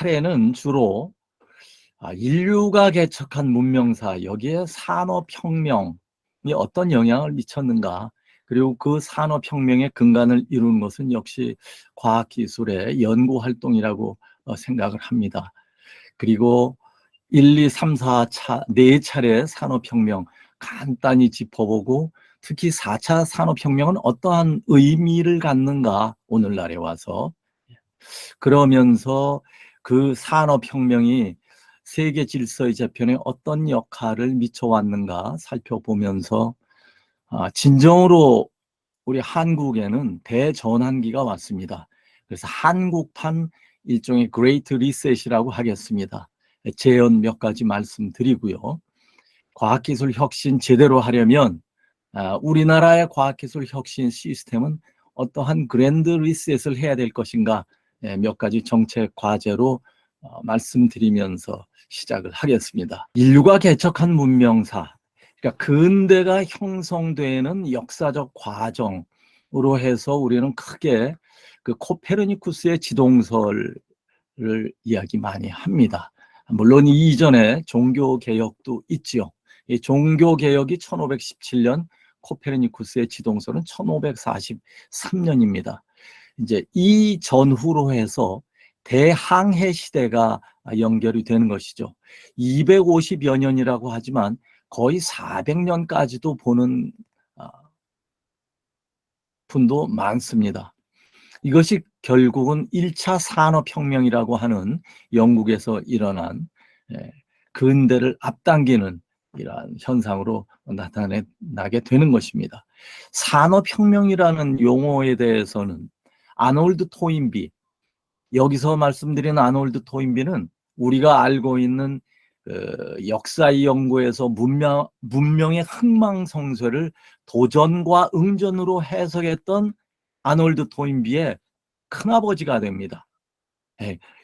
차례는 주로 인류가 개척한 문명사, 여기에 산업혁명이 어떤 영향을 미쳤는가, 그리고 그 산업혁명의 근간을 이루는 것은 역시 과학기술의 연구활동이라고 생각을 합니다. 그리고 1, 2, 3, 4차, 4차례 산업혁명 간단히 짚어보고, 특히 4차 산업혁명은 어떠한 의미를 갖는가, 오늘날에 와서. 그러면서 그 산업혁명이 세계 질서의 재편에 어떤 역할을 미쳐왔는가 살펴보면서 진정으로 우리 한국에는 대전환기가 왔습니다. 그래서 한국판 일종의 그레이트 리셋이라고 하겠습니다. 제언 몇 가지 말씀드리고요. 과학기술 혁신 제대로 하려면 우리나라의 과학기술 혁신 시스템은 어떠한 그랜드 리셋을 해야 될 것인가, 몇 가지 정책 과제로 말씀드리면서 시작을 하겠습니다. 인류가 개척한 문명사, 그러니까 근대가 형성되는 역사적 과정으로 해서 우리는 크게 그 코페르니쿠스의 지동설을 이야기 많이 합니다. 물론 이전에 종교개혁도 있지요. 이 종교개혁이 1517년, 코페르니쿠스의 지동설은 1543년입니다. 이제 이 전후로 해서 대항해 시대가 연결이 되는 것이죠. 250여 년이라고 하지만 거의 400년까지도 보는 분도 많습니다. 이것이 결국은 1차 산업혁명이라고 하는 영국에서 일어난 근대를 앞당기는 이러한 현상으로 나타나게 되는 것입니다. 산업혁명이라는 용어에 대해서는 아놀드 토인비, 여기서 말씀드린 아놀드 토인비는 우리가 알고 있는 역사의 연구에서 문명의 흥망성쇠를 도전과 응전으로 해석했던 아놀드 토인비의 큰아버지가 됩니다.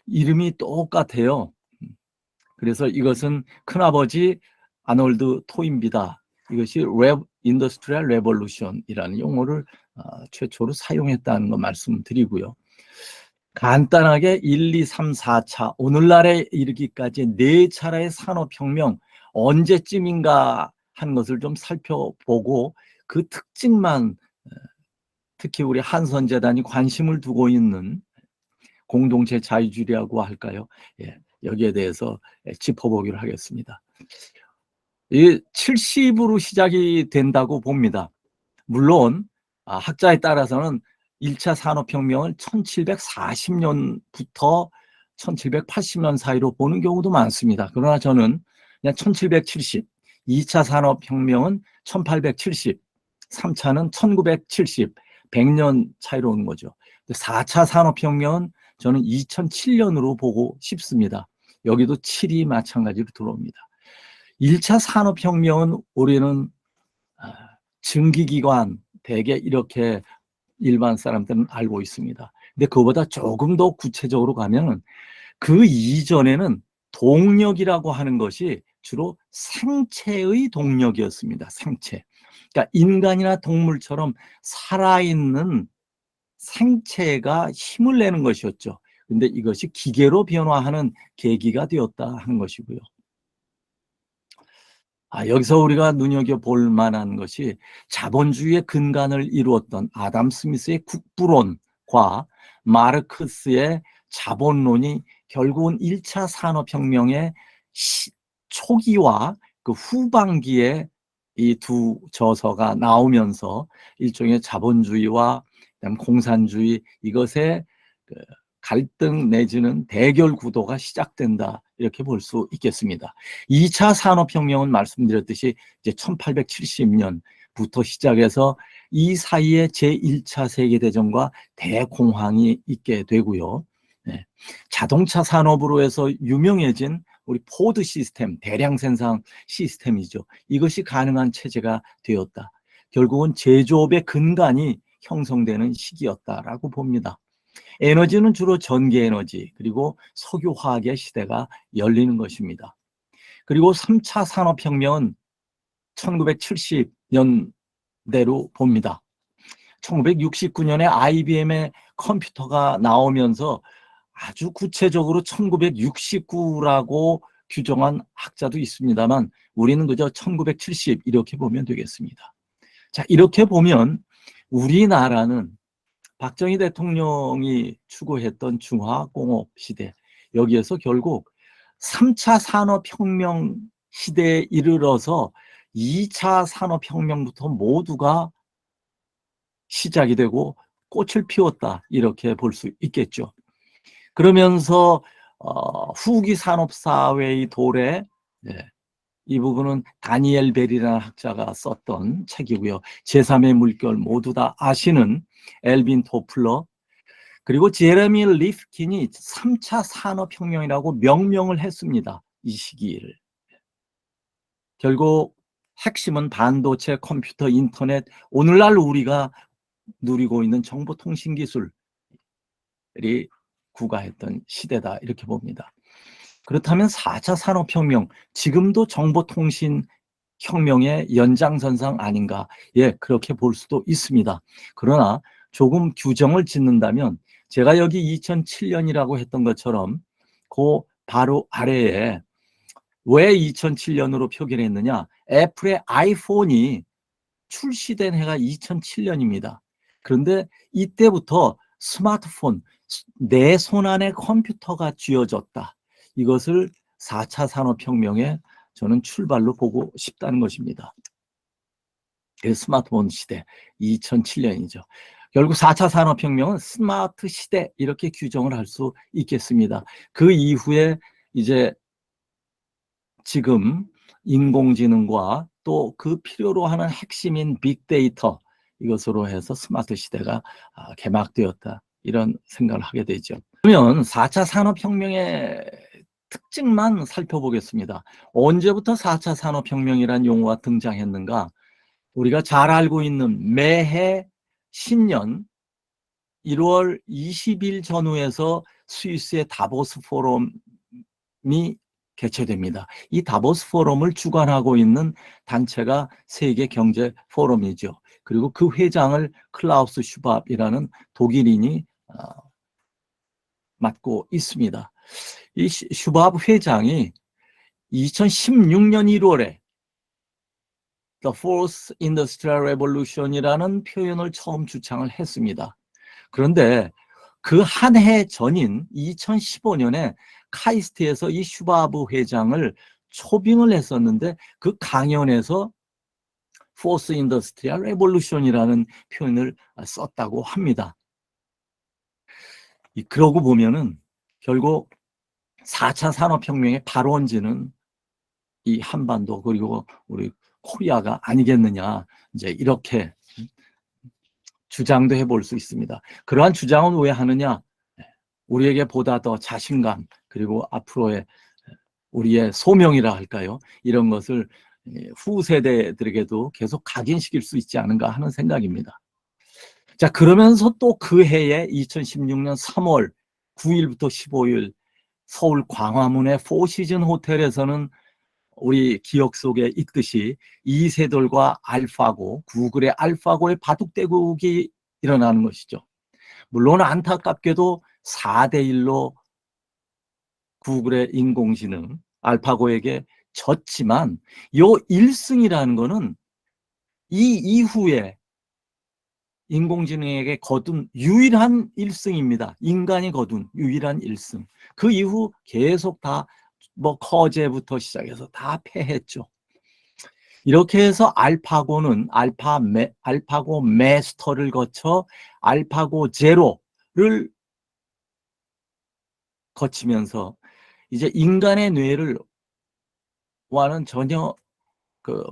이름이 똑같아요. 그래서 이것은 큰아버지 아놀드 토인비다. 이것이 인더스트리얼 레볼루션이라는 용어를 최초로 사용했다는 거 말씀드리고요. 간단하게 1, 2, 3, 4차, 오늘날에 이르기까지 4차례의 산업혁명 언제쯤인가 하는 것을 좀 살펴보고, 그 특징만, 특히 우리 한선재단이 관심을 두고 있는 공동체 자유주의라고 할까요? 여기에 대해서 짚어보기로 하겠습니다. 70으로 시작이 된다고 봅니다. 물론 학자에 따라서는 1차 산업혁명을 1740년부터 1780년 사이로 보는 경우도 많습니다. 그러나 저는 그냥 1770, 2차 산업혁명은 1870, 3차는 1970, 100년 차이로 오는 거죠. 4차 산업혁명은 저는 2007년으로 보고 싶습니다. 여기도 7이 마찬가지로 들어옵니다. 1차 산업혁명은 올해는 증기기관, 대개 이렇게 일반 사람들은 알고 있습니다. 근데 그거보다 조금 더 구체적으로 가면 그 이전에는 동력이라고 하는 것이 주로 생체의 동력이었습니다. 생체. 그러니까 인간이나 동물처럼 살아있는 생체가 힘을 내는 것이었죠. 근데 이것이 기계로 변화하는 계기가 되었다 하는 것이고요. 여기서 우리가 눈여겨볼 만한 것이 자본주의의 근간을 이루었던 아담 스미스의 국부론과 마르크스의 자본론이 결국은 1차 산업혁명의 초기와 그 후반기에 이 두 저서가 나오면서 일종의 자본주의와 공산주의, 이것의 갈등 내지는 대결 구도가 시작된다, 이렇게 볼 수 있겠습니다. 2차 산업혁명은 말씀드렸듯이 이제 1870년부터 시작해서 이 사이에 제1차 세계대전과 대공황이 있게 되고요. 자동차 산업으로 해서 유명해진 우리 포드 시스템, 대량 생산 시스템이죠. 이것이 가능한 체제가 되었다. 결국은 제조업의 근간이 형성되는 시기였다라고 봅니다. 에너지는 주로 전기에너지, 그리고 석유화학의 시대가 열리는 것입니다. 그리고 3차 산업혁명은 1970년대로 봅니다. 1969년에 IBM의 컴퓨터가 나오면서 아주 구체적으로 1969라고 규정한 학자도 있습니다만 우리는 그저 1970 이렇게 보면 되겠습니다. 자, 이렇게 보면 우리나라는 박정희 대통령이 추구했던 중화공업 시대, 여기에서 결국 3차 산업혁명 시대에 이르러서 2차 산업혁명부터 모두가 시작이 되고 꽃을 피웠다, 이렇게 볼 수 있겠죠. 그러면서 후기 산업사회의 도래, 네, 이 부분은 다니엘 벨이라는 학자가 썼던 책이고요. 제3의 물결 모두 다 아시는 엘빈 토플러, 그리고 제레미 리프킨이 3차 산업혁명이라고 명명을 했습니다. 이 시기를. 결국 핵심은 반도체, 컴퓨터, 인터넷, 오늘날 우리가 누리고 있는 정보통신기술이 구가했던 시대다, 이렇게 봅니다. 그렇다면 4차 산업혁명, 지금도 정보통신 혁명의 연장선상 아닌가? 예, 그렇게 볼 수도 있습니다. 그러나 조금 규정을 짓는다면 제가 여기 2007년이라고 했던 것처럼 그 바로 아래에 왜 2007년으로 표기를 했느냐? 애플의 아이폰이 출시된 해가 2007년입니다. 그런데 이때부터 스마트폰, 내 손 안에 컴퓨터가 쥐어졌다. 이것을 4차 산업혁명의 저는 출발로 보고 싶다는 것입니다. 스마트폰 시대 2007년이죠. 결국 4차 산업혁명은 스마트 시대, 이렇게 규정을 할 수 있겠습니다. 그 이후에 이제 지금 인공지능과 또 그 필요로 하는 핵심인 빅데이터, 이것으로 해서 스마트 시대가 개막되었다, 이런 생각을 하게 되죠. 그러면 4차 산업혁명의 특징만 살펴보겠습니다. 언제부터 4차 산업혁명이라는 용어가 등장했는가? 우리가 잘 알고 있는 매해 신년 1월 20일 전후에서 스위스의 다보스 포럼이 개최됩니다. 이 다보스 포럼을 주관하고 있는 단체가 세계 경제 포럼이죠. 그리고 그 회장을 클라우스 슈밥이라는 독일인이 맡고 있습니다. 이 슈밥 회장이 2016년 1월에 The Fourth Industrial Revolution이라는 표현을 처음 주창을 했습니다. 그런데 그 한 해 전인 2015년에 카이스트에서 이 슈바브 회장을 초빙을 했었는데 그 강연에서 Fourth Industrial Revolution이라는 표현을 썼다고 합니다. 그러고 보면은 결국 4차 산업혁명의 발원지는 이 한반도 그리고 우리 코리아가 아니겠느냐, 이제 이렇게 주장도 해볼 수 있습니다. 그러한 주장은 왜 하느냐? 우리에게 보다 더 자신감, 그리고 앞으로의 우리의 소명이라 할까요? 이런 것을 후세대들에게도 계속 각인시킬 수 있지 않은가 하는 생각입니다. 자, 그러면서 또 그 해에 2016년 3월 9일부터 15일 서울 광화문의 포시즌 호텔에서는 우리 기억 속에 있듯이 이세돌과 알파고, 구글의 알파고의 바둑대국이 일어나는 것이죠. 물론 안타깝게도 4대1로 구글의 인공지능 알파고에게 졌지만 이 1승이라는 거는 이 이후에 인공지능에게 거둔 유일한 1승입니다. 인간이 거둔 유일한 1승. 그 이후 계속 다 커제부터 시작해서 다 패했죠. 이렇게 해서 알파고는 알파고 마스터를 거쳐 알파고 제로를 거치면서 이제 인간의 뇌를 와는 전혀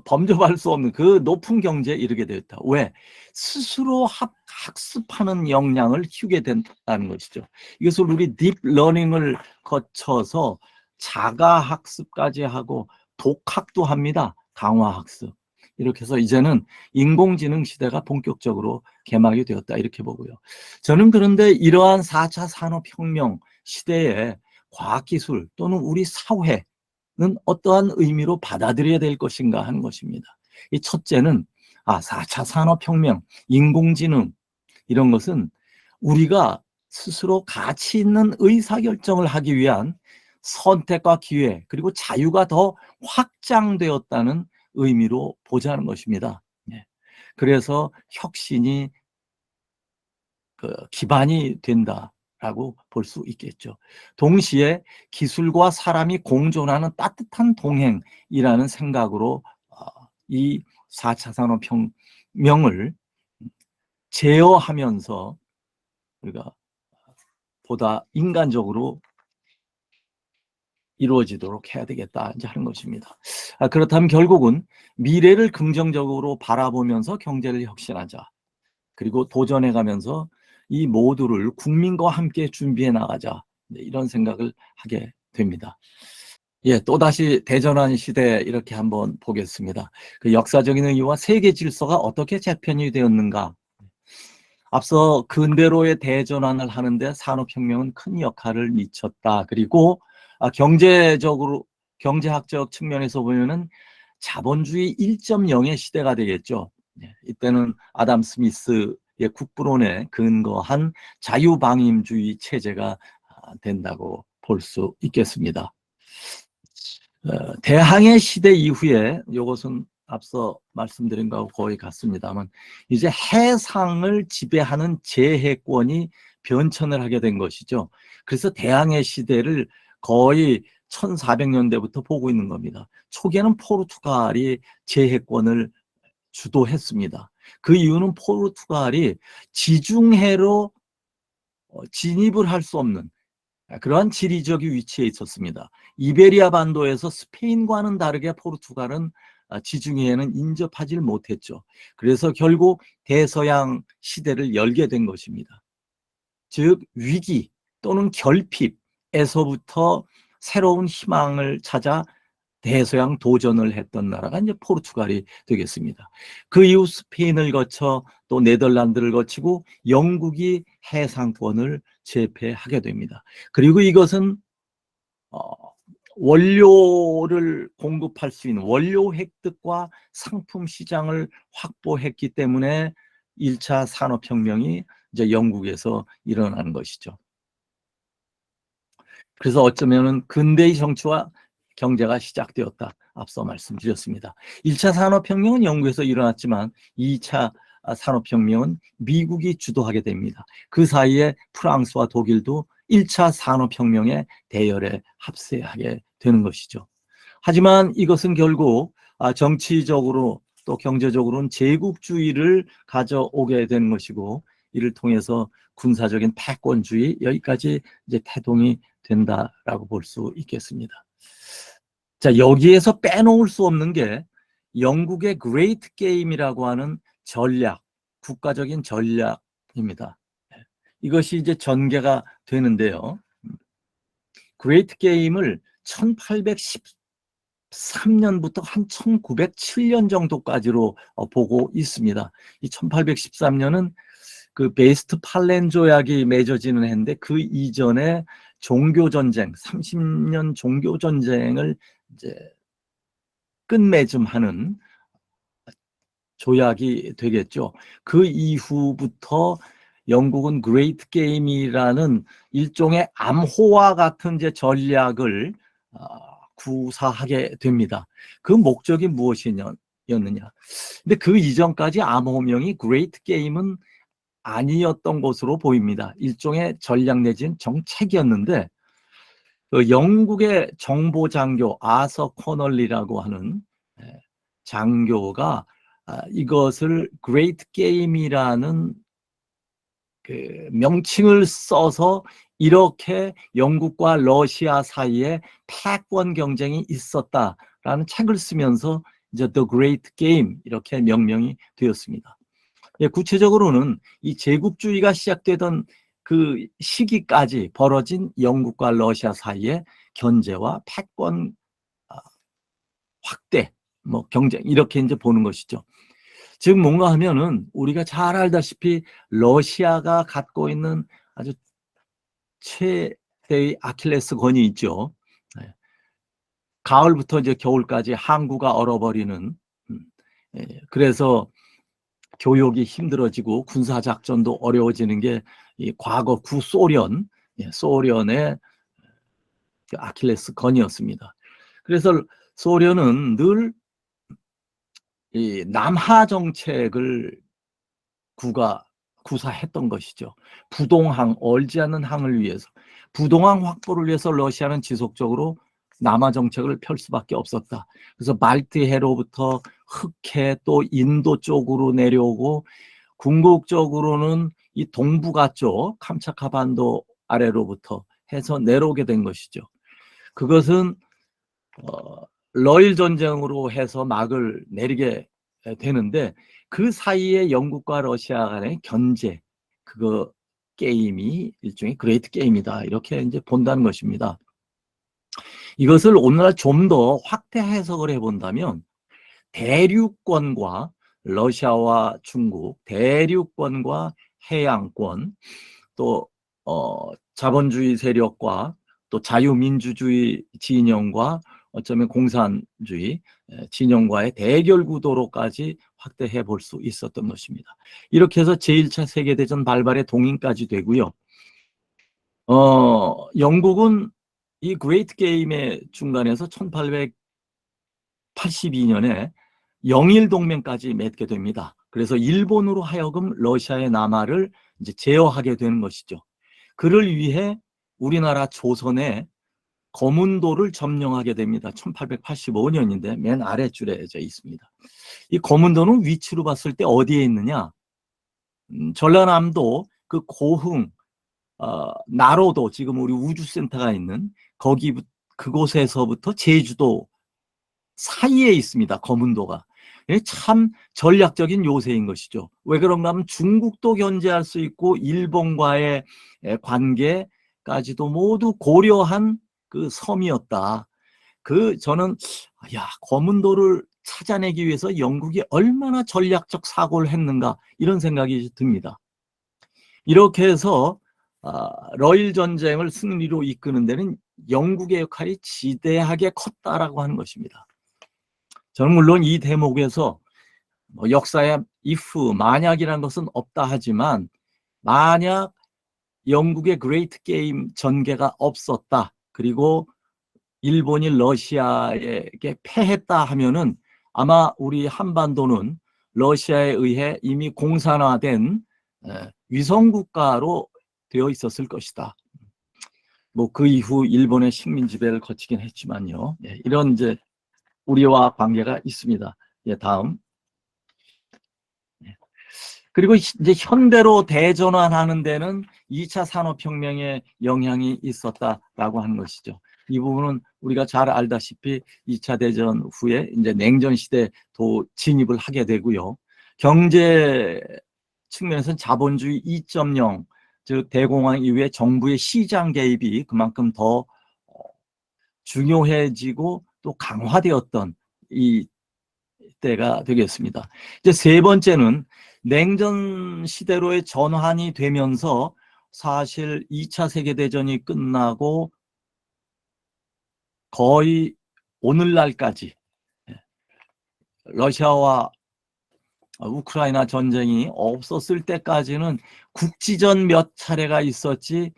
범접할 수 없는 그 높은 경지에 이르게 되었다. 왜? 스스로 학습하는 역량을 키우게 된다는 것이죠. 이것을 우리 딥러닝을 거쳐서 자가학습까지 하고 독학도 합니다. 강화학습. 이렇게 해서 이제는 인공지능 시대가 본격적으로 개막이 되었다, 이렇게 보고요. 저는 그런데 이러한 4차 산업혁명 시대에 과학기술 또는 우리 사회 는 어떠한 의미로 받아들여야 될 것인가 하는 것입니다. 이 첫째는 4차 산업혁명, 인공지능, 이런 것은 우리가 스스로 가치 있는 의사결정을 하기 위한 선택과 기회 그리고 자유가 더 확장되었다는 의미로 보자는 것입니다. 예. 그래서 혁신이 기반이 된다라고 볼 수 있겠죠. 동시에 기술과 사람이 공존하는 따뜻한 동행이라는 생각으로 이 4차 산업혁명을 제어하면서 우리가 보다 인간적으로 이루어지도록 해야 되겠다 이제 하는 것입니다. 그렇다면 결국은 미래를 긍정적으로 바라보면서 경제를 혁신하자. 그리고 도전해가면서 이 모두를 국민과 함께 준비해 나가자. 이런 생각을 하게 됩니다. 예, 또다시 대전환 시대 이렇게 한번 보겠습니다. 그 역사적인 의미와 세계 질서가 어떻게 재편이 되었는가. 앞서 근대로의 대전환을 하는데 산업혁명은 큰 역할을 미쳤다. 그리고 경제적으로, 경제학적 측면에서 보면은 자본주의 1.0의 시대가 되겠죠. 이때는 아담 스미스의 국부론에 근거한 자유방임주의 체제가 된다고 볼 수 있겠습니다. 대항해 시대 이후에 이것은 앞서 말씀드린 거하고 거의 같습니다만 이제 해상을 지배하는 제해권이 변천을 하게 된 것이죠. 그래서 대항해 시대를 거의 1400년대부터 보고 있는 겁니다. 초기에는 포르투갈이 제해권을 주도했습니다. 그 이유는 포르투갈이 지중해로 진입을 할 수 없는 그러한 지리적인 위치에 있었습니다. 이베리아 반도에서 스페인과는 다르게 포르투갈은 지중해에는 인접하지 못했죠. 그래서 결국 대서양 시대를 열게 된 것입니다. 즉 위기 또는 결핍에서부터 새로운 희망을 찾아 대서양 도전을 했던 나라가 이제 포르투갈이 되겠습니다. 그 이후 스페인을 거쳐 또 네덜란드를 거치고 영국이 해상권을 제패하게 됩니다. 그리고 이것은 원료를 공급할 수 있는 원료 획득과 상품 시장을 확보했기 때문에 1차 산업혁명이 이제 영국에서 일어나는 것이죠. 그래서 어쩌면은 근대의 정치와 경제가 시작되었다. 앞서 말씀드렸습니다. 1차 산업혁명은 영국에서 일어났지만 2차 산업혁명은 미국이 주도하게 됩니다. 그 사이에 프랑스와 독일도 1차 산업혁명의 대열에 합세하게 되는 것이죠. 하지만 이것은 결국 정치적으로 또 경제적으로는 제국주의를 가져오게 되는 것이고 이를 통해서 군사적인 패권주의 여기까지 이제 태동이 된다라고 볼 수 있겠습니다. 자, 여기에서 빼놓을 수 없는 게 영국의 그레이트 게임이라고 하는 전략, 국가적인 전략입니다. 이것이 이제 전개가 되는데요. 그레이트 게임을 1813년부터 한 1907년 정도까지로 보고 있습니다. 이 1813년은 그 베스트 팔렌 조약이 맺어지는 해인데 그 이전에 종교전쟁, 30년 종교전쟁을 이제 끝맺음하는 조약이 되겠죠. 그 이후부터 영국은 그레이트 게임이라는 일종의 암호와 같은 이제 전략을 구사하게 됩니다. 그 목적이 무엇이었느냐. 근데 그 이전까지 암호명이 그레이트 게임은 아니었던 것으로 보입니다. 일종의 전략 내지는 정책이었는데 그 영국의 정보장교 아서 코널리라고 하는 장교가 이것을 그레이트 게임이라는 그 명칭을 써서 이렇게 영국과 러시아 사이에 패권 경쟁이 있었다라는 책을 쓰면서 이제 The Great Game 이렇게 명명이 되었습니다. 구체적으로는 이 제국주의가 시작되던 그 시기까지 벌어진 영국과 러시아 사이의 견제와 패권 확대, 뭐 경쟁 이렇게 이제 보는 것이죠. 즉 뭔가 하면은 우리가 잘 알다시피 러시아가 갖고 있는 아주 최대의 아킬레스건이 있죠. 가을부터 이제 겨울까지 항구가 얼어버리는. 그래서 교육이 힘들어지고 군사작전도 어려워지는 게 이 과거 구소련, 소련의 그 아킬레스건이었습니다. 그래서 소련은 늘 이 남하 정책을 구사했던 것이죠. 부동항, 얼지 않는 항을 위해서, 부동항 확보를 위해서 러시아는 지속적으로 남하 정책을 펼 수밖에 없었다. 그래서 발트해로부터 흑해 또 인도 쪽으로 내려오고, 궁극적으로는 이 동북아 쪽 캄차카 반도 아래로부터 해서 내려오게 된 것이죠. 그것은 러일 전쟁으로 해서 막을 내리게 되는데, 그 사이에 영국과 러시아 간의 견제, 그거 게임이 일종의 그레이트 게임이다, 이렇게 이제 본다는 것입니다. 이것을 오늘날 좀 더 확대 해석을 해본다면, 대륙권과 러시아와 중국, 대륙권과 해양권, 또 자본주의 세력과 또 자유민주주의 진영과 어쩌면 공산주의 진영과의 대결 구도로까지 확대해 볼 수 있었던 것입니다. 이렇게 해서 제1차 세계대전 발발의 동인까지 되고요. 영국은 이 그레이트 게임의 중간에서 1882년에 영일 동맹까지 맺게 됩니다. 그래서 일본으로 하여금 러시아의 남하를 이제 제어하게 되는 것이죠. 그를 위해 우리나라 조선의 거문도를 점령하게 됩니다. 1885년인데 맨 아래줄에 있습니다. 이 거문도는 위치로 봤을 때 어디에 있느냐? 전라남도 그 고흥, 나로도, 지금 우리 우주센터가 있는 그곳에서부터 제주도 사이에 있습니다. 거문도가. 참 전략적인 요새인 것이죠. 왜 그런가 하면 중국도 견제할 수 있고 일본과의 관계까지도 모두 고려한 그 섬이었다. 저는 거문도를 찾아내기 위해서 영국이 얼마나 전략적 사고를 했는가, 이런 생각이 듭니다. 이렇게 해서 러일 전쟁을 승리로 이끄는 데는 영국의 역할이 지대하게 컸다라고 하는 것입니다. 저는 물론 이 대목에서 역사에 if, 만약이라는 것은 없다 하지만, 만약 영국의 그레이트 게임 전개가 없었다, 그리고 일본이 러시아에게 패했다 하면은 아마 우리 한반도는 러시아에 의해 이미 공산화된 위성국가로 되어 있었을 것이다. 그 이후 일본의 식민 지배를 거치긴 했지만요. 이런 이제 우리와 관계가 있습니다. 다음. 그리고 이제 현대로 대전환하는 데는 2차 산업혁명의 영향이 있었다라고 하는 것이죠. 이 부분은 우리가 잘 알다시피 2차 대전 후에 이제 냉전 시대도 진입을 하게 되고요. 경제 측면에서는 자본주의 2.0, 즉 대공황 이후에 정부의 시장 개입이 그만큼 더 중요해지고 또 강화되었던 이 때가 되겠습니다. 이제 세 번째는 냉전 시대로의 전환이 되면서 사실 2차 세계대전이 끝나고 거의 오늘날까지 러시아와 우크라이나 전쟁이 없었을 때까지는 국지전 몇 차례가 있었지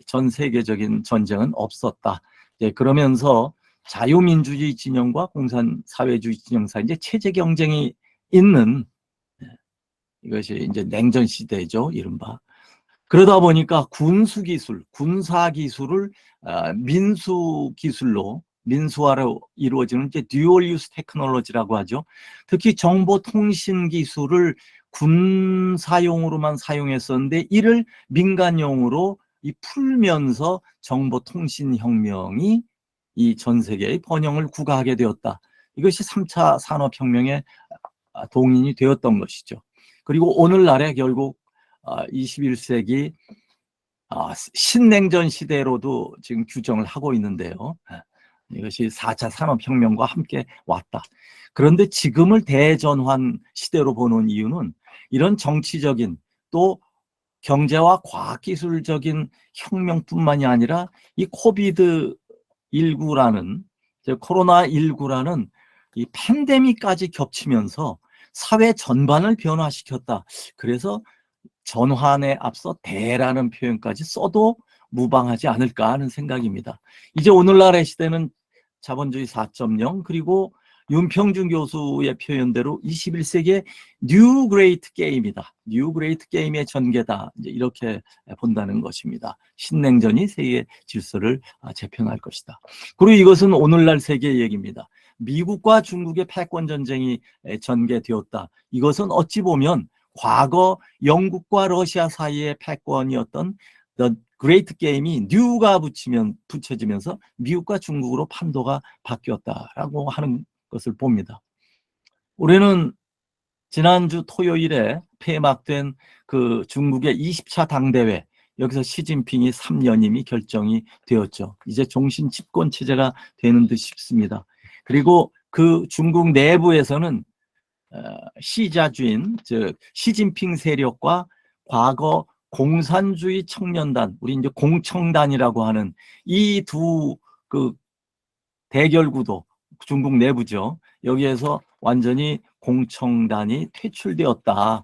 전 세계적인 전쟁은 없었다. 그러면서 자유민주주의 진영과 공산사회주의 진영 사이 이제 체제 경쟁이 있는, 이것이 이제 냉전 시대죠, 이른바. 그러다 보니까 군수기술, 군사기술을 민수기술로, 민수화로 이루어지는 이제 듀얼 유스 테크놀로지라고 하죠. 특히 정보통신 기술을 군사용으로만 사용했었는데 이를 민간용으로 풀면서 정보통신혁명이 이 전 세계의 번영을 구가하게 되었다. 이것이 3차 산업혁명의 동인이 되었던 것이죠. 그리고 오늘날에 결국 21세기 신냉전 시대로도 지금 규정을 하고 있는데요. 이것이 4차 산업혁명과 함께 왔다. 그런데 지금을 대전환 시대로 보는 이유는 이런 정치적인 또 경제와 과학기술적인 혁명뿐만이 아니라 이 코로나19라는 이 팬데믹까지 겹치면서 사회 전반을 변화시켰다. 그래서 전환에 앞서 대라는 표현까지 써도 무방하지 않을까 하는 생각입니다. 이제 오늘날의 시대는 자본주의 4.0 그리고 윤평준 교수의 표현대로 21세기의 뉴 그레이트 게임이다. 뉴 그레이트 게임의 전개다. 이제 이렇게 본다는 것입니다. 신냉전이 세계 질서를 재편할 것이다. 그리고 이것은 오늘날 세계의 얘기입니다. 미국과 중국의 패권 전쟁이 전개되었다. 이것은 어찌 보면 과거 영국과 러시아 사이의 패권이었던 The Great Game이 뉴가 붙여지면서 미국과 중국으로 판도가 바뀌었다라고 하는 것을 봅니다. 우리는 지난주 토요일에 폐막된 그 중국의 20차 당대회, 여기서 시진핑이 3연임이 결정이 되었죠. 이제 종신 집권 체제가 되는 듯 싶습니다. 그리고 그 중국 내부에서는 시자주인, 즉 시진핑 세력과 과거 공산주의 청년단, 우리 이제 공청단이라고 하는 이 두 그 대결 구도, 중국 내부죠. 여기에서 완전히 공청단이 퇴출되었다.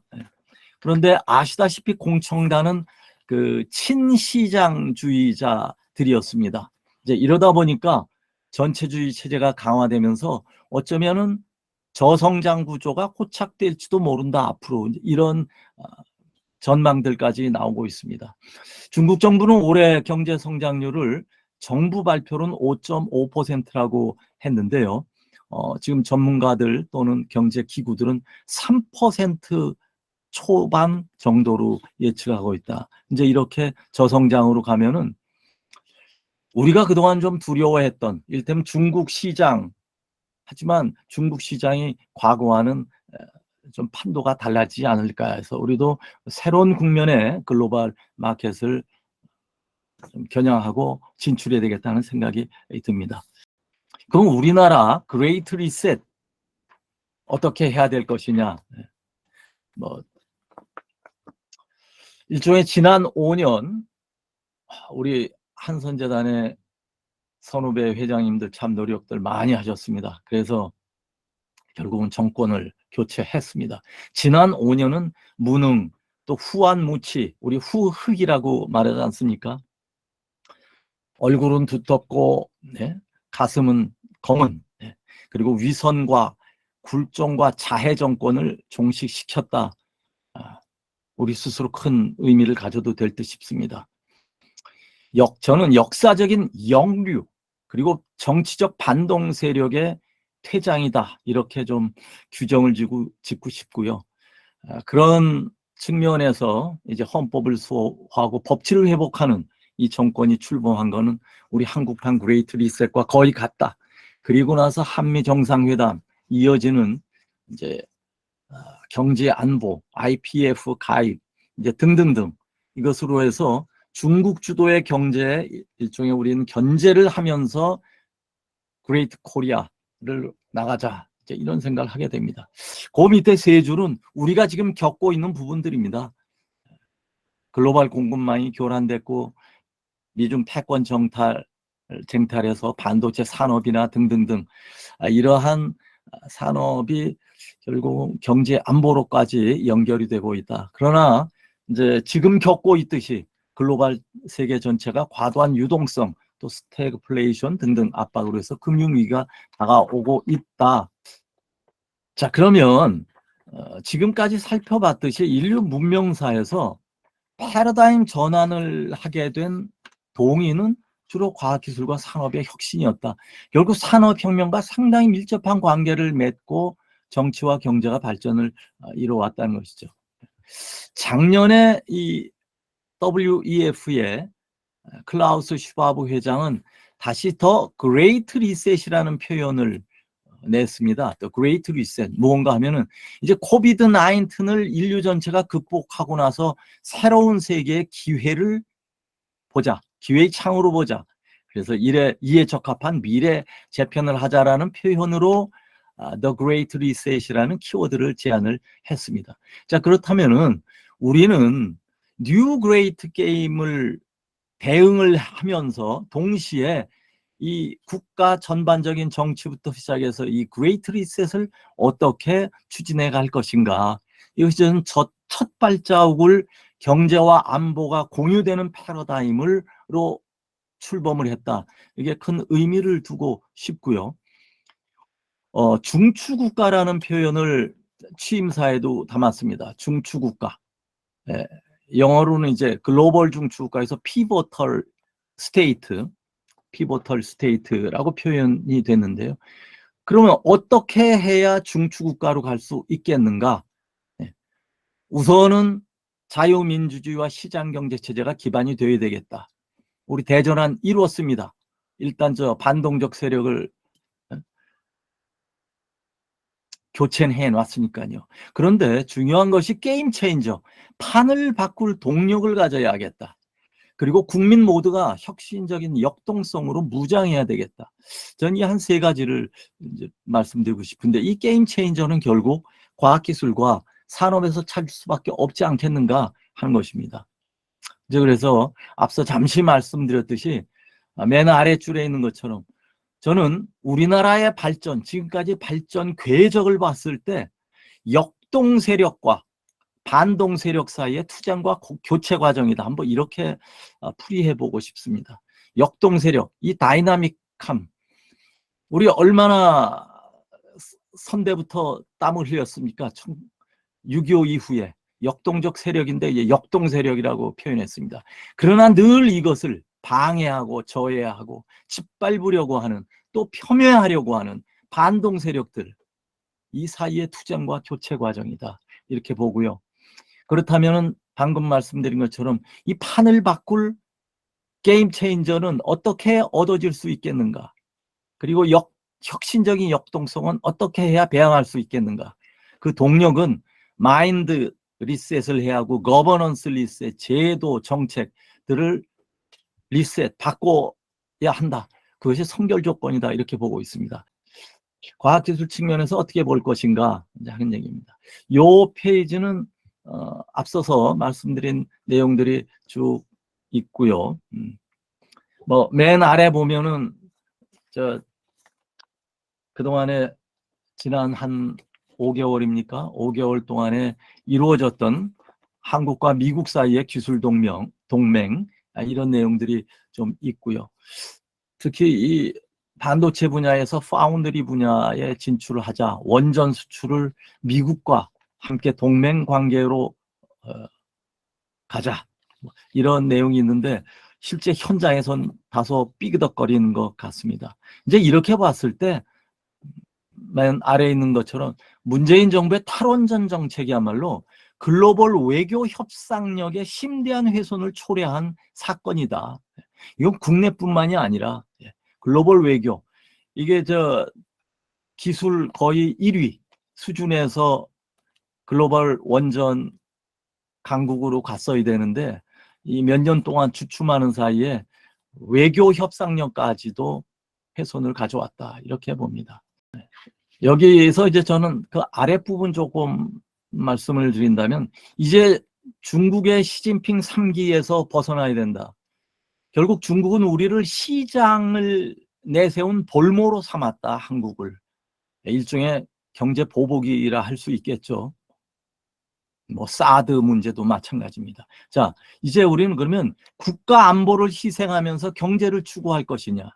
그런데 아시다시피 공청단은 그 친시장주의자들이었습니다. 이제 이러다 보니까 전체주의 체제가 강화되면서 어쩌면은 저성장 구조가 포착될지도 모른다 앞으로, 이런 전망들까지 나오고 있습니다. 중국 정부는 올해 경제 성장률을 정부 발표로는 5.5%라고 했는데요. 지금 전문가들 또는 경제 기구들은 3% 초반 정도로 예측하고 있다. 이제 이렇게 저성장으로 가면은 우리가 그동안 좀 두려워했던 일테면 중국 시장, 하지만 중국 시장이 과거와는 좀 판도가 달라지지 않을까 해서 우리도 새로운 국면의 글로벌 마켓을 좀 겨냥하고 진출해야 되겠다는 생각이 듭니다. 그럼 우리나라 그레이트 리셋 어떻게 해야 될 것이냐? 뭐 일종의 지난 5년 우리 한선재단의 선후배 회장님들 참 노력들 많이 하셨습니다. 그래서 결국은 정권을 교체했습니다. 지난 5년은 무능, 또 후한무치, 우리 후흑이라고 말하지 않습니까? 얼굴은 두텁고 네, 가슴은 검은, 네, 그리고 위선과 굴종과 자해 정권을 종식시켰다. 우리 스스로 큰 의미를 가져도 될 듯 싶습니다. 저는 역사적인 역류 그리고 정치적 반동 세력의 퇴장이다, 이렇게 좀 규정을 짓고 싶고요. 그런 측면에서 이제 헌법을 수호하고 법치를 회복하는 이 정권이 출범한 거는 우리 한국판 그레이트 리셋과 거의 같다. 그리고 나서 한미 정상회담 이어지는 이제 경제 안보, IPF 가입 이제 등등등, 이것으로 해서 중국 주도의 경제에 일종의 우리는 견제를 하면서 그레이트 코리아를 나가자, 이제 이런 생각을 하게 됩니다. 그 밑에 세 줄은 우리가 지금 겪고 있는 부분들입니다. 글로벌 공급망이 교란됐고 미중 패권 쟁탈에서 반도체 산업이나 등등등 이러한 산업이 결국 경제 안보로까지 연결이 되고 있다. 그러나 이제 지금 겪고 있듯이 글로벌 세계 전체가 과도한 유동성 또 스태그플레이션 등등 압박으로 해서 금융위기가 다가오고 있다. 자, 그러면 지금까지 살펴봤듯이 인류 문명사에서 패러다임 전환을 하게 된 동인은 주로 과학기술과 산업의 혁신이었다. 결국 산업혁명과 상당히 밀접한 관계를 맺고 정치와 경제가 발전을 이루어왔다는 것이죠. 작년에 이 WEF의 클라우스 슈바브 회장은 다시 더 그레이트 리셋이라는 표현을 냈습니다. 또 그레이트 리셋, 무언가 하면은 이제 코비드 19을 인류 전체가 극복하고 나서 새로운 세계의 기회를 보자, 기회의 창으로 보자. 그래서 이에 적합한 미래 재편을 하자라는 표현으로 The Great Reset이라는 키워드를 제안을 했습니다. 자, 그렇다면은 우리는 뉴 그레이트 게임을 대응을 하면서 동시에 이 국가 전반적인 정치부터 시작해서 이 그레이트 리셋을 어떻게 추진해 갈 것인가. 이것은 첫 발자국을 경제와 안보가 공유되는 패러다임으로 출범을 했다. 이게 큰 의미를 두고 싶고요. 중추국가라는 표현을 취임사에도 담았습니다. 중추국가. 예, 영어로는 이제 글로벌 중추국가에서 피보털 스테이트라고 표현이 됐는데요. 그러면 어떻게 해야 중추국가로 갈 수 있겠는가? 예, 우선은 자유민주주의와 시장경제체제가 기반이 되어야 되겠다. 우리 대전환 이루었습니다. 일단 저 반동적 세력을 교체해 놨으니까요. 그런데 중요한 것이 게임 체인저, 판을 바꿀 동력을 가져야겠다. 그리고 국민 모두가 혁신적인 역동성으로 무장해야 되겠다. 저는 이 한 세 가지를 이제 말씀드리고 싶은데, 이 게임 체인저는 결국 과학기술과 산업에서 찾을 수밖에 없지 않겠는가 하는 것입니다. 이제 그래서 앞서 잠시 말씀드렸듯이 맨 아래줄에 있는 것처럼 저는 우리나라의 발전, 지금까지 발전 궤적을 봤을 때 역동 세력과 반동 세력 사이의 투쟁과 교체 과정이다. 한번 이렇게 풀이해보고 싶습니다. 역동 세력, 이 다이나믹함, 우리 얼마나 선대부터 땀을 흘렸습니까? 6.25 이후에 역동적 세력인데 이제 역동 세력이라고 표현했습니다. 그러나 늘 이것을 방해하고 저해하고 짓밟으려고 하는, 또 폄훼하려고 하는 반동 세력들, 이 사이의 투쟁과 교체 과정이다. 이렇게 보고요. 그렇다면 방금 말씀드린 것처럼 이 판을 바꿀 게임 체인저는 어떻게 얻어질 수 있겠는가? 그리고 혁신적인 역동성은 어떻게 해야 배양할 수 있겠는가? 그 동력은 마인드 리셋을 해야 하고 거버넌스 리셋, 제도 정책들을 리셋, 바꿔야 한다. 그것이 선결 조건이다. 이렇게 보고 있습니다. 과학기술 측면에서 어떻게 볼 것인가 하는 얘기입니다. 이 페이지는 앞서서 말씀드린 내용들이 쭉 있고요. 뭐 맨 아래 보면은 그동안에 지난 한 5개월입니까? 5개월 동안에 이루어졌던 한국과 미국 사이의 기술 동맹 이런 내용들이 좀 있고요. 특히 이 반도체 분야에서 파운드리 분야에 진출을 하자, 원전 수출을 미국과 함께 동맹 관계로 가자, 이런 내용이 있는데 실제 현장에선 다소 삐그덕거리는 것 같습니다. 이제 이렇게 봤을 때 맨 아래에 있는 것처럼 문재인 정부의 탈원전 정책이야말로 글로벌 외교 협상력의 심대한 훼손을 초래한 사건이다. 이건 국내뿐만이 아니라 글로벌 외교, 이게 기술 거의 1위 수준에서 글로벌 원전 강국으로 갔어야 되는데 이 몇 년 동안 주춤하는 사이에 외교 협상력까지도 훼손을 가져왔다. 이렇게 봅니다. 여기서 이제 저는 그 아랫부분 조금 말씀을 드린다면, 이제 중국의 시진핑 3기에서 벗어나야 된다. 결국 중국은 우리를 시장을 내세운 볼모로 삼았다. 한국을. 일종의 경제 보복이라 할 수 있겠죠. 뭐 사드 문제도 마찬가지입니다. 자, 이제 우리는 그러면 국가 안보를 희생하면서 경제를 추구할 것이냐,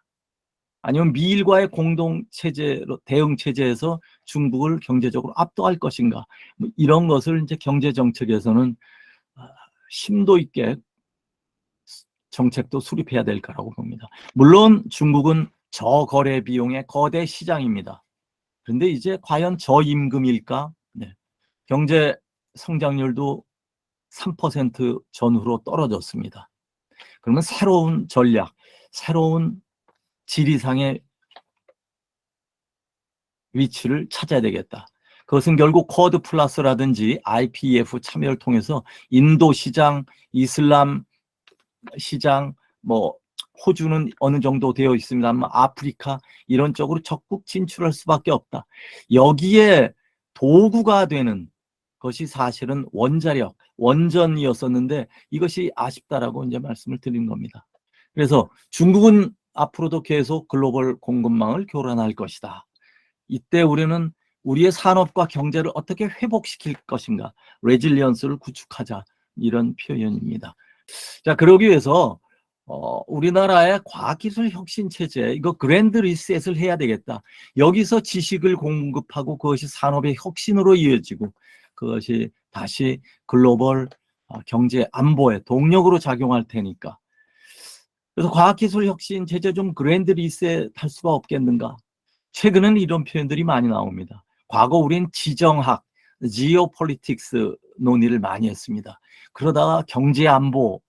아니면 미일과의 공동 체제로 대응 체제에서 중국을 경제적으로 압도할 것인가, 뭐 이런 것을 이제 경제 정책에서는 심도 있게 정책도 수립해야 될 거라고 봅니다. 물론 중국은 저거래 비용의 거대 시장입니다. 그런데 이제 과연 저임금일까? 네. 경제 성장률도 3% 전후로 떨어졌습니다. 그러면 새로운 전략, 새로운 지리상의 위치를 찾아야 되겠다. 그것은 결국 쿼드 플러스라든지 IPEF 참여를 통해서 인도 시장, 이슬람 시장, 뭐 호주는 어느 정도 되어 있습니다만 아프리카 이런 쪽으로 적극 진출할 수밖에 없다. 여기에 도구가 되는 것이 사실은 원자력, 원전이었었는데 이것이 아쉽다라고 이제 말씀을 드린 겁니다. 그래서 중국은 앞으로도 계속 글로벌 공급망을 교란할 것이다. 이때 우리는 우리의 산업과 경제를 어떻게 회복시킬 것인가, 레질리언스를 구축하자, 이런 표현입니다. 자, 그러기 위해서 우리나라의 과학기술 혁신 체제, 이거 그랜드 리셋을 해야 되겠다. 여기서 지식을 공급하고 그것이 산업의 혁신으로 이어지고 그것이 다시 글로벌 경제 안보의 동력으로 작용할 테니까. 그래서 과학기술 혁신 체제 좀 그랜드 리셋 할 수가 없겠는가? 최근에는 이런 표현들이 많이 나옵니다. 과거 우린 지정학, 지오폴리틱스 논의를 많이 했습니다. 그러다가 경제안보라고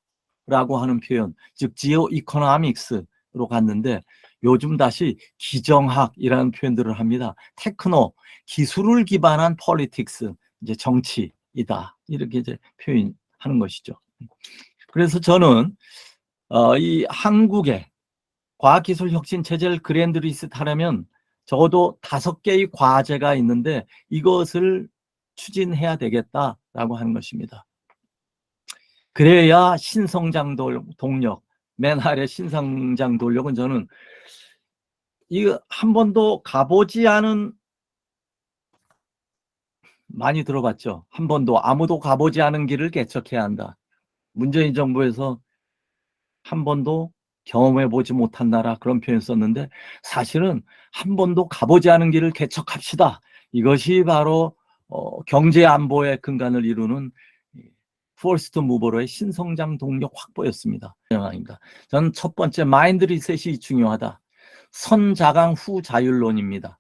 하는 표현, 즉 지오 이코노믹스로 갔는데 요즘 다시 기정학이라는 표현들을 합니다. 테크노, 기술을 기반한 폴리틱스, 이제 정치이다. 이렇게 이제 표현하는 것이죠. 그래서 저는 이 한국의 과학기술 혁신 체제를 그랜드 리셋하려면 적어도 5개의 과제가 있는데 이것을 추진해야 되겠다라고 하는 것입니다. 그래야 신성장 동력, 맨 아래 신성장 동력은 저는 이거 한 번도 가보지 않은, 많이 들어봤죠. 한 번도 아무도 가보지 않은 길을 개척해야 한다. 문재인 정부에서 한 번도 경험해보지 못한 나라, 그런 표현 썼는데 사실은 한 번도 가보지 않은 길을 개척합시다. 이것이 바로 경제 안보의 근간을 이루는 퍼스트 무버로의 신성장 동력 확보였습니다. 저는 첫 번째 마인드 리셋이 중요하다. 선자강 후자율론입니다.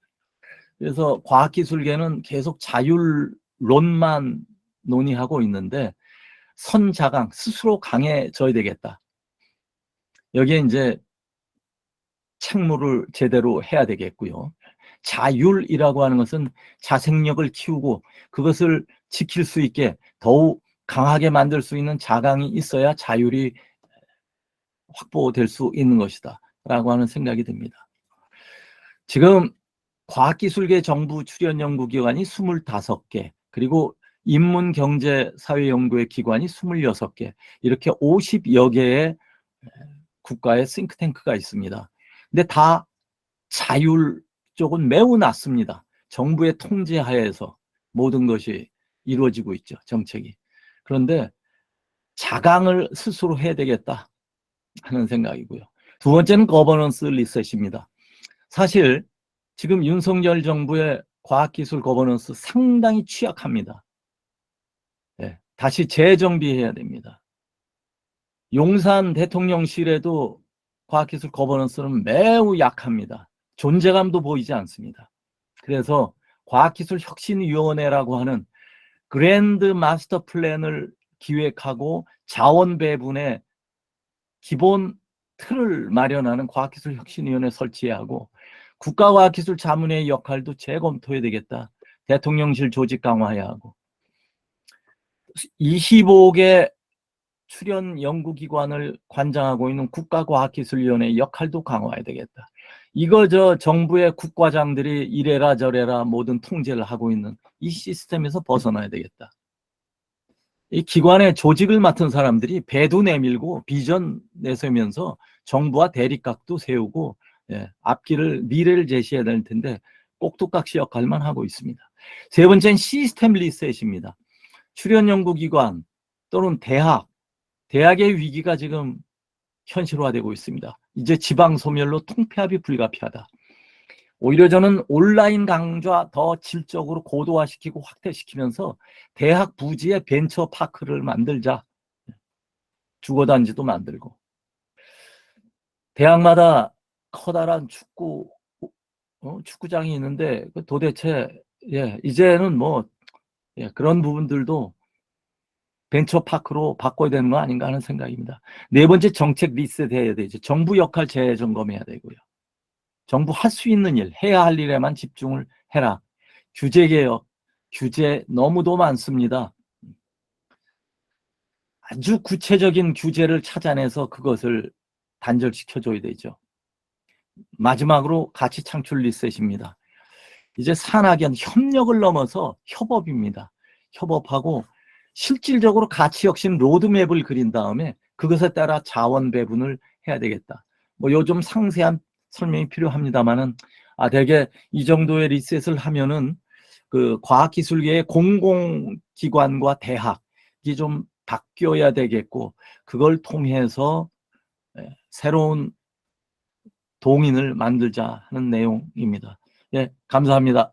그래서 과학기술계는 계속 자율론만 논의하고 있는데 선자강, 스스로 강해져야 되겠다. 여기에 이제 책무를 제대로 해야 되겠고요. 자율이라고 하는 것은 자생력을 키우고 그것을 지킬 수 있게 더욱 강하게 만들 수 있는 자강이 있어야 자율이 확보될 수 있는 것이다 라고 하는 생각이 듭니다. 지금 과학기술계 정부 출연 연구기관이 25개, 그리고 인문경제사회연구의 기관이 26개, 이렇게 50여 개의 국가의 싱크탱크가 있습니다. 근데 다 자율 쪽은 매우 낮습니다. 정부의 통제 하에서 모든 것이 이루어지고 있죠, 정책이. 그런데 자강을 스스로 해야 되겠다 하는 생각이고요. 두 번째는 거버넌스 리셋입니다. 사실 지금 윤석열 정부의 과학기술 거버넌스 상당히 취약합니다. 네, 다시 재정비해야 됩니다. 용산 대통령실에도 과학기술 거버넌스는 매우 약합니다. 존재감도 보이지 않습니다. 그래서 과학기술혁신위원회라고 하는 그랜드 마스터 플랜을 기획하고 자원 배분의 기본 틀을 마련하는 과학기술혁신위원회 설치해야 하고 국가과학기술자문회의 역할도 재검토해야 되겠다. 대통령실 조직 강화해야 하고 25개 출연 연구기관을 관장하고 있는 국가과학기술위원회 역할도 강화해야 되겠다. 이거 정부의 국과장들이 이래라 저래라 모든 통제를 하고 있는 이 시스템에서 벗어나야 되겠다. 이 기관의 조직을 맡은 사람들이 배도 내밀고 비전 내세우면서 정부와 대립각도 세우고 앞길을, 미래를 제시해야 될 텐데 꼭두각시 역할만 하고 있습니다. 세 번째는 시스템 리셋입니다. 출연 연구기관 또는 대학의 위기가 지금 현실화되고 있습니다. 이제 지방 소멸로 통폐합이 불가피하다. 오히려 저는 온라인 강좌 더 질적으로 고도화시키고 확대시키면서 대학 부지에 벤처파크를 만들자. 주거단지도 만들고. 대학마다 커다란 축구장이 있는데 도대체 이제는 뭐 그런 부분들도 벤처파크로 바꿔야 되는 거 아닌가 하는 생각입니다. 네 번째, 정책 리셋해야 되죠. 정부 역할 재점검해야 되고요. 정부 할 수 있는 일, 해야 할 일에만 집중을 해라. 규제개혁, 규제 너무도 많습니다. 아주 구체적인 규제를 찾아내서 그것을 단절시켜줘야 되죠. 마지막으로 가치 창출 리셋입니다. 이제 산학연, 협력을 넘어서 협업입니다. 협업하고 실질적으로 가치 혁신 로드맵을 그린 다음에 그것에 따라 자원 배분을 해야 되겠다. 뭐 요즘 상세한 설명이 필요합니다만은 대개 이 정도의 리셋을 하면은 그 과학기술계의 공공기관과 대학이 좀 바뀌어야 되겠고, 그걸 통해서 새로운 동인을 만들자 하는 내용입니다. 예, 감사합니다.